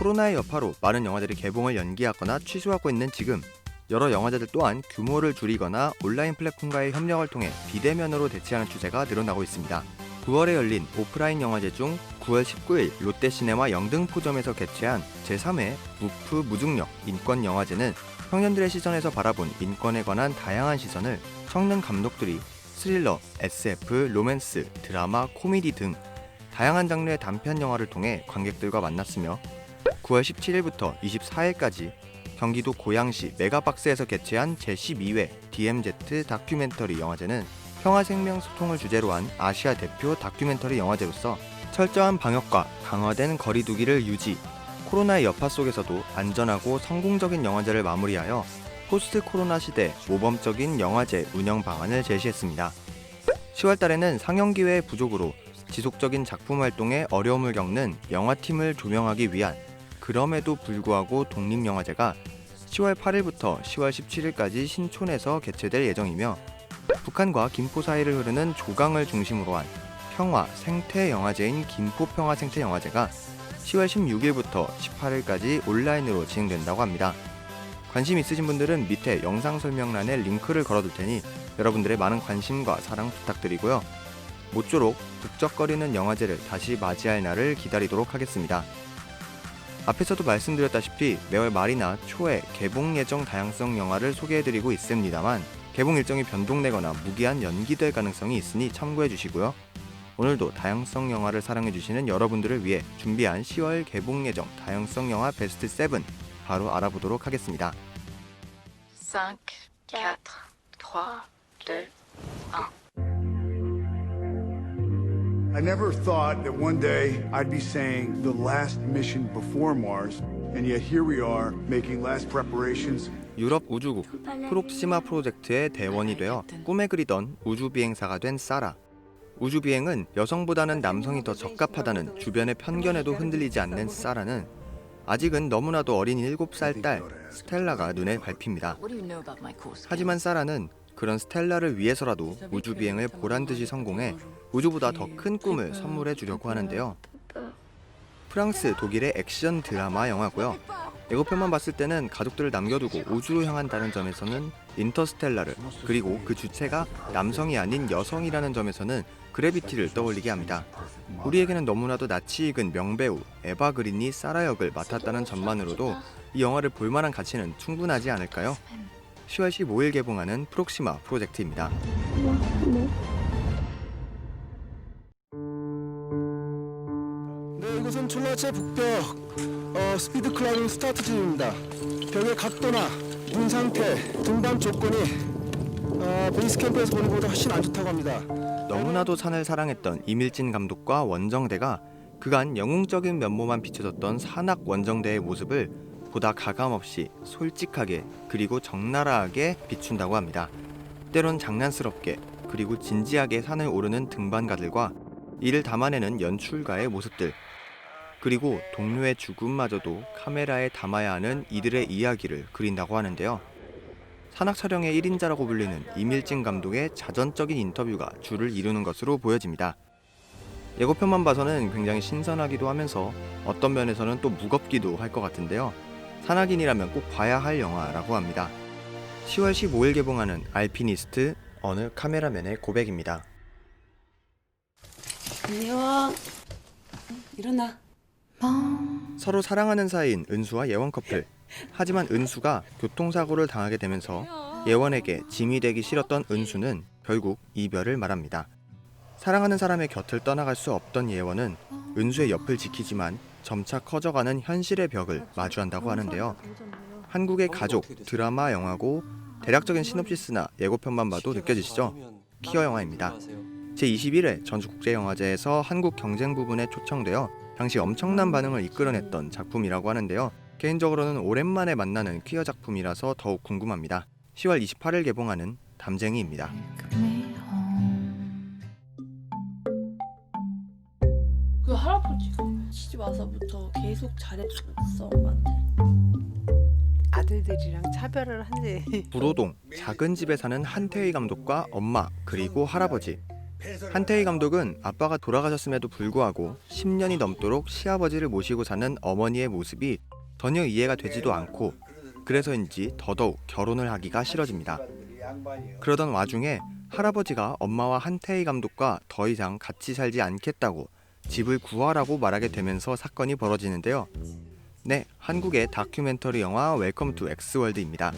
코로나의 여파로 많은 영화들이 개봉을 연기하거나 취소하고 있는 지금, 여러 영화제들 또한 규모를 줄이거나 온라인 플랫폼과의 협력을 통해 비대면으로 대체하는 추세가 늘어나고 있습니다. 9월에 열린 오프라인 영화제 중 9월 19일 롯데시네마 영등포점에서 개최한 제3회 무프 무중력 인권영화제는 청년들의 시선에서 바라본 인권에 관한 다양한 시선을 청년 감독들이 스릴러, SF, 로맨스, 드라마, 코미디 등 다양한 장르의 단편 영화를 통해 관객들과 만났으며 9월 17일부터 24일까지 경기도 고양시 메가박스에서 개최한 제12회 DMZ 다큐멘터리 영화제는 평화생명 소통을 주제로 한 아시아 대표 다큐멘터리 영화제로서 철저한 방역과 강화된 거리두기를 유지, 코로나의 여파 속에서도 안전하고 성공적인 영화제를 마무리하여 포스트 코로나 시대 모범적인 영화제 운영 방안을 제시했습니다. 10월 달에는 상영 기회의 부족으로 지속적인 작품 활동에 어려움을 겪는 영화팀을 조명하기 위한 그럼에도 불구하고 독립영화제가 10월 8일부터 10월 17일까지 신촌에서 개최될 예정이며 북한과 김포 사이를 흐르는 조강을 중심으로 한 평화 생태 영화제인 김포 평화 생태 영화제가 10월 16일부터 18일까지 온라인으로 진행된다고 합니다. 관심 있으신 분들은 밑에 영상 설명란에 링크를 걸어둘 테니 여러분들의 많은 관심과 사랑 부탁드리고요. 모쪼록 북적거리는 영화제를 다시 맞이할 날을 기다리도록 하겠습니다. 앞에서도 말씀드렸다시피 매월 말이나 초에 개봉 예정 다양성 영화를 소개해드리고 있습니다만 개봉 일정이 변동되거나 무기한 연기될 가능성이 있으니 참고해주시고요. 오늘도 다양성 영화를 사랑해주시는 여러분들을 위해 준비한 10월 개봉 예정 다양성 영화 베스트 7 바로 알아보도록 하겠습니다. 5, 4, 3, 2, 1. I never thought that one day I'd be saying the last mission before Mars, and yet here we are making last preparations. 유럽 우주국 프록시마 프로젝트의 대원이 되어 꿈에 그리던 우주비행사가 된 사라. 우주비행은 여성보다는 남성이 더 적합하다는 주변의 편견에도 흔들리지 않는 사라는 아직은 너무나도 어린 7살 딸 스텔라가 눈에 밟힙니다. 하지만 사라는 그런 스텔라를 위해서라도 우주비행을 보란듯이 성공해 우주보다 더 큰 꿈을 선물해 주려고 하는데요. 프랑스, 독일의 액션 드라마 영화고요. 예고편만 봤을 때는 가족들을 남겨두고 우주로 향한다는 점에서는 인터스텔라를, 그리고 그 주체가 남성이 아닌 여성이라는 점에서는 그래비티를 떠올리게 합니다. 우리에게는 너무나도 낯이 익은 명배우 에바 그린이 사라 역을 맡았다는 점만으로도 이 영화를 볼만한 가치는 충분하지 않을까요? 10월 15일 개봉하는 프록시마 프로젝트입니다. 네, 이곳은 촐라체 북벽 스피드 클라이밍 스타트 지점입니다. 벽의 각도나 눈 상태, 등반 조건이 베이스 캠프에서 보는 것보다 훨씬 안 좋다고 합니다. 너무나도 산을 사랑했던 이밀진 감독과 원정대가 그간 영웅적인 면모만 비춰졌던 산악 원정대의 모습을 보다 가감없이 솔직하게 그리고 적나라하게 비춘다고 합니다. 때론 장난스럽게 그리고 진지하게 산을 오르는 등반가들과 이를 담아내는 연출가의 모습들, 그리고 동료의 죽음마저도 카메라에 담아야 하는 이들의 이야기를 그린다고 하는데요. 산악 촬영의 1인자라고 불리는 이밀진 감독의 자전적인 인터뷰가 주를 이루는 것으로 보여집니다. 예고편만 봐서는 굉장히 신선하기도 하면서 어떤 면에서는 또 무겁기도 할 것 같은데요. 산악인이라면 꼭 봐야 할 영화라고 합니다. 10월 15일 개봉하는 알피니스트 어느 카메라맨의 고백입니다. 안녕. 일어나. 서로 사랑하는 사이인 은수와 예원 커플. 하지만 은수가 교통사고를 당하게 되면서 예원에게 짐이 되기 싫었던 은수는 결국 이별을 말합니다. 사랑하는 사람의 곁을 떠나갈 수 없던 예원은 은수의 옆을 지키지만 점차 커져가는 현실의 벽을 마주한다고 하는데요. 한국의 가족, 드라마 영화고 대략적인 시놉시스나 예고편만 봐도 느껴지시죠? 키어 영화입니다. 제21회 전주국제영화제에서 한국 경쟁 부분에 초청되어 당시 엄청난 반응을 이끌어냈던 작품이라고 하는데요. 개인적으로는 오랜만에 만나는 퀴어 작품이라서 더욱 궁금합니다. 10월 28일 개봉하는 담쟁이입니다. 그 할아버지가 시집 와서부터 계속 잘해줬어 엄마한테. 아들들이랑 차별을 한대. 부로동 작은 집에 사는 한태희 감독과 엄마 그리고 할아버지. 한태희 감독은 아빠가 돌아가셨음에도 불구하고 10년이 넘도록 시아버지를 모시고 사는 어머니의 모습이 전혀 이해가 되지도 않고 그래서인지 더더욱 결혼을 하기가 싫어집니다. 그러던 와중에 할아버지가 엄마와 한태희 감독과 더 이상 같이 살지 않겠다고 집을 구하라고 말하게 되면서 사건이 벌어지는데요. 네, 한국의 다큐멘터리 영화 웰컴 투 엑스월드입니다.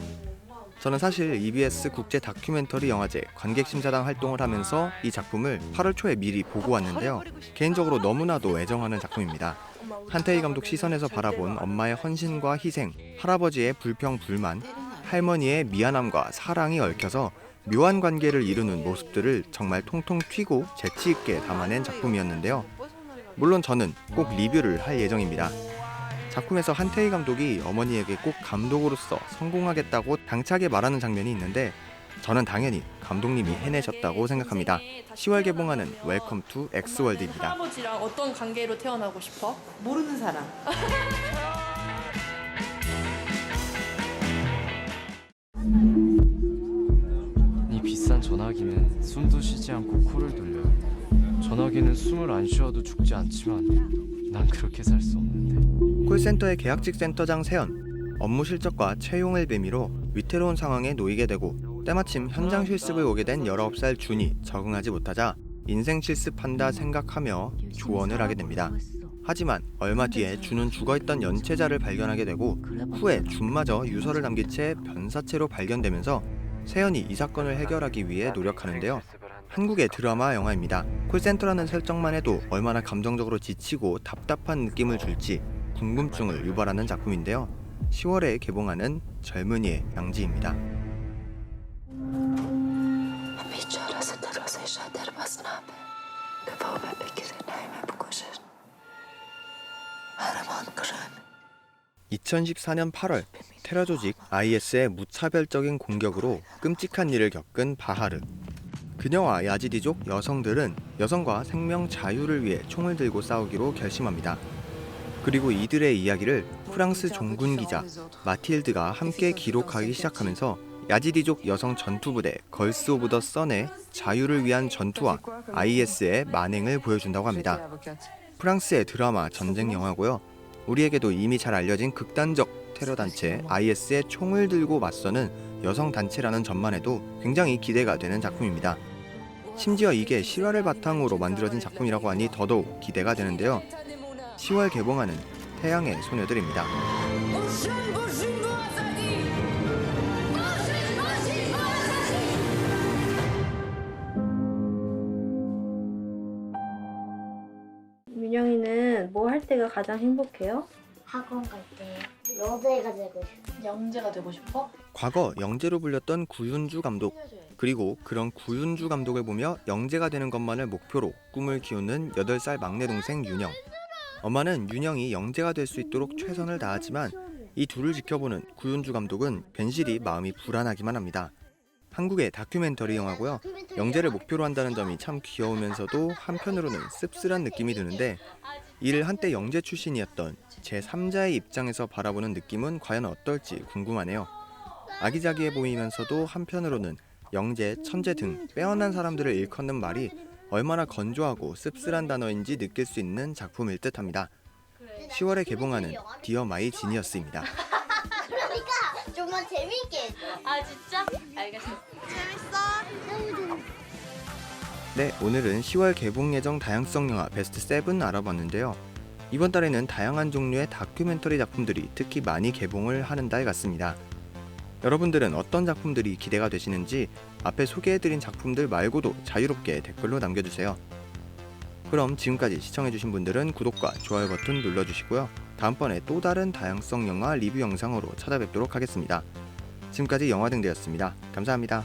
저는 사실 EBS 국제 다큐멘터리 영화제 관객심사단 활동을 하면서 이 작품을 8월 초에 미리 보고 왔는데요. 개인적으로 너무나도 애정하는 작품입니다. 한태희 감독 시선에서 바라본 엄마의 헌신과 희생, 할아버지의 불평 불만, 할머니의 미안함과 사랑이 얽혀서 묘한 관계를 이루는 모습들을 정말 통통 튀고 재치 있게 담아낸 작품이었는데요. 물론 저는 꼭 리뷰를 할 예정입니다. 작품에서 한태희 감독이 어머니에게 꼭 감독으로서 성공하겠다고 당차게 말하는 장면이 있는데 저는 당연히 감독님이 해내셨다고 생각합니다. 10월 개봉하는 웰컴 투 엑스월드입니다. 할아버지랑 어떤 관계로 태어나고 싶어? 모르는 사람. 이 비싼 전화기는 숨도 쉬지 않고 코를 돌려요. 전화기는 숨을 안 쉬어도 죽지 않지만 난 그렇게 살 수 없는데. 콜센터의 계약직 센터장 세연, 업무 실적과 채용을 빌미로 위태로운 상황에 놓이게 되고 때마침 현장 실습을 오게 된 19살 준이 적응하지 못하자 인생 실습한다 생각하며 조언을 하게 됩니다. 하지만 얼마 뒤에 준은 죽어있던 연체자를 발견하게 되고 후에 준마저 유서를 남긴 채 변사체로 발견되면서 세연이 이 사건을 해결하기 위해 노력하는데요. 한국의 드라마 영화입니다. 콜센터라는 설정만 해도 얼마나 감정적으로 지치고 답답한 느낌을 줄지 궁금증을 유발하는 작품인데요. 10월에 개봉하는 젊은이의 양지입니다. بیچاره درازه شادر باز نامه که بابا بگیره نایمه بکشن هرمان کرن 2014년 8월 테러 조직 IS의 무차별적인 공격으로 끔찍한 일을 겪은 바하르. 그녀와 야지디족 여성들은 여성과 생명 자유를 위해 총을 들고 싸우기로 결심합니다. 그리고 이들의 이야기를 프랑스 종군 기자 마틸드가 함께 기록하기 시작하면서 야지디족 여성 전투부대 걸스 오브 더 선의 자유를 위한 전투와 IS의 만행을 보여준다고 합니다. 프랑스의 드라마 전쟁 영화고요. 우리에게도 이미 잘 알려진 극단적 테러 단체 IS의 총을 들고 맞서는 여성 단체라는 점만 해도 굉장히 기대가 되는 작품입니다. 심지어 이게 실화를 바탕으로 만들어진 작품이라고 하니 더더욱 기대가 되는데요. 10월 개봉하는 태양의 소녀들입니다. 민영이는 뭐 할 때가 가장 행복해요? 학원 갈 때 여자애가 되고 싶어. 영재가 되고 싶어? 과거 영재로 불렸던 구윤주 감독, 그리고 그런 구윤주 감독을 보며 영재가 되는 것만을 목표로 꿈을 키우는 8살 막내 동생 윤영. 엄마는 윤영이 영재가 될 수 있도록 최선을 다하지만 이 둘을 지켜보는 구윤주 감독은 괜시리 마음이 불안하기만 합니다. 한국의 다큐멘터리 영화고요. 영재를 목표로 한다는 점이 참 귀여우면서도 한편으로는 씁쓸한 느낌이 드는데 이를 한때 영재 출신이었던 제3자의 입장에서 바라보는 느낌은 과연 어떨지 궁금하네요. 아기자기해 보이면서도 한편으로는 영재, 천재 등 빼어난 사람들을 일컫는 말이 얼마나 건조하고 씁쓸한 단어인지 느낄 수 있는 작품일 듯합니다. 10월에 개봉하는 디어 마이 지니어스입니다. 그러니까 좀만 재밌게 해줘. 아 진짜? 알겠어. 네, 오늘은 10월 개봉 예정 다양성 영화 베스트 7 알아봤는데요. 이번 달에는 다양한 종류의 다큐멘터리 작품들이 특히 많이 개봉을 하는 달 같습니다. 여러분들은 어떤 작품들이 기대가 되시는지 앞에 소개해드린 작품들 말고도 자유롭게 댓글로 남겨주세요. 그럼 지금까지 시청해주신 분들은 구독과 좋아요 버튼 눌러주시고요. 다음번에 또 다른 다양성 영화 리뷰 영상으로 찾아뵙도록 하겠습니다. 지금까지 영화등대였습니다. 감사합니다.